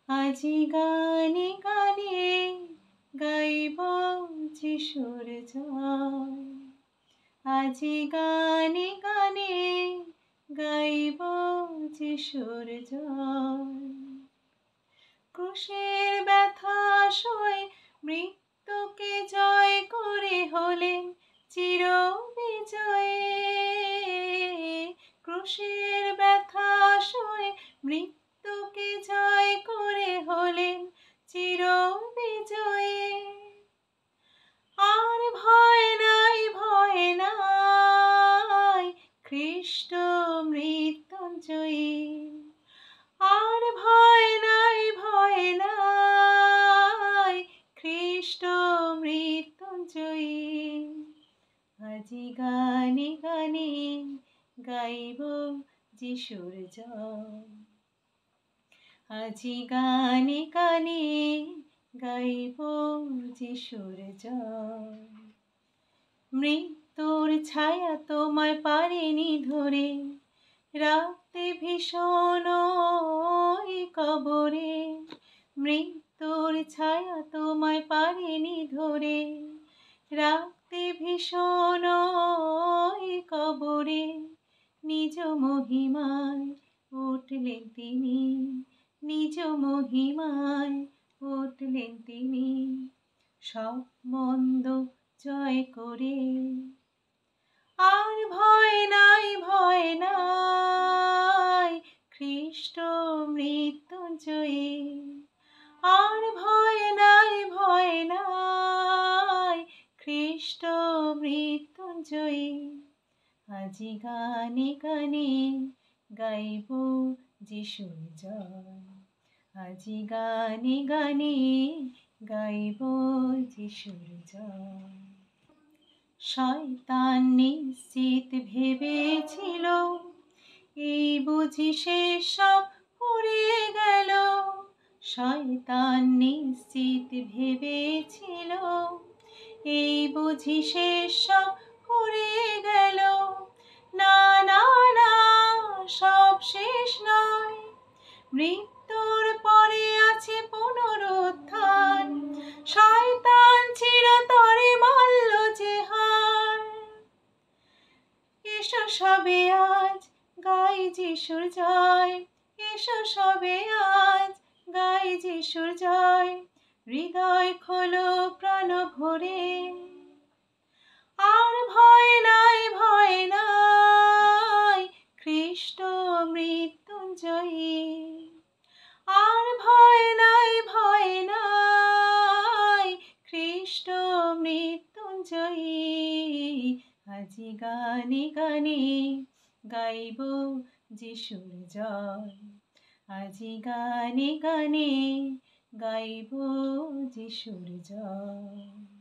আজি গানে গানে গাইব যিশুর জয়। আজি গানে গানে গাইব যিশুর জয়। ক্রুশের ব্যথা সয়ে মৃত্যুকে জয় করে হলেন চির বিজয়ে। ক্রুশের ব্যথা সয়ে মৃত্যুকে জয় করে হলেন চির বিজয়ে। আর ভয় নাই, ভয় নাই, খ্রিস্ট মৃত্যুঞ্জয়ী। আর ভয় নাই, ভয় নাই, খ্রিস্ট মৃত্যুঞ্জয়ী। আজি গানে গানে গাইব যিশুর জয়। আজি গানে গানে গাইব যিশুর জয়। মৃত্যুর ছায়া তোমায় পারেনি ধরে রাখতে ভীষণ ওই কবরে। মৃত্যুর ছায়া তোমায় পারেনি ধরে রাখতে ভীষণ ওই কবরে। নিজ মহিমায় উঠলেন তিনি, নিজ মহিমায় উঠলেন তিনি, সব মন্দ জয় করে। আর ভয় নাই, ভয় নাই, খ্রিস্ট মৃত্যুঞ্জয়ী। আর ভয় নাই, ভয় নাই, খ্রিস্ট মৃত্যুঞ্জয়ী। আজি গানে গানে গাইব যিশুর জয়। আজি গানে গানে গাইব যিশুর জয়। শয়তান নিশ্চিত ভেবেছিল এই বুঝি শেষ সব ফুরিয়ে গেল। শয়তান নিশ্চিত ভেবেছিল এই বুঝি শেষ সব ফুরিয়ে গেল। না না না, সব শেষ নয়, মৃত্যুর পরে আছে পুনরুত্থান। শয়তান চিরতরে মারল যে হার। এসো সবে আজ গাই যিশুর জয়। এসো সবে আজ গাই যিশুর জয়। হৃদয় খোলো প্রাণ ভরে। আর ভয় নাই, ভয় নাই, খ্রিস্ট মৃত্যুঞ্জয়ী। আর ভয় নাই, ভয় নাই, খ্রিস্ট মৃত্যুঞ্জয়ী। আজি গানে গানে গাইব যিশুর জয়। আজি গানে গানে গাইব যিশুর জয়।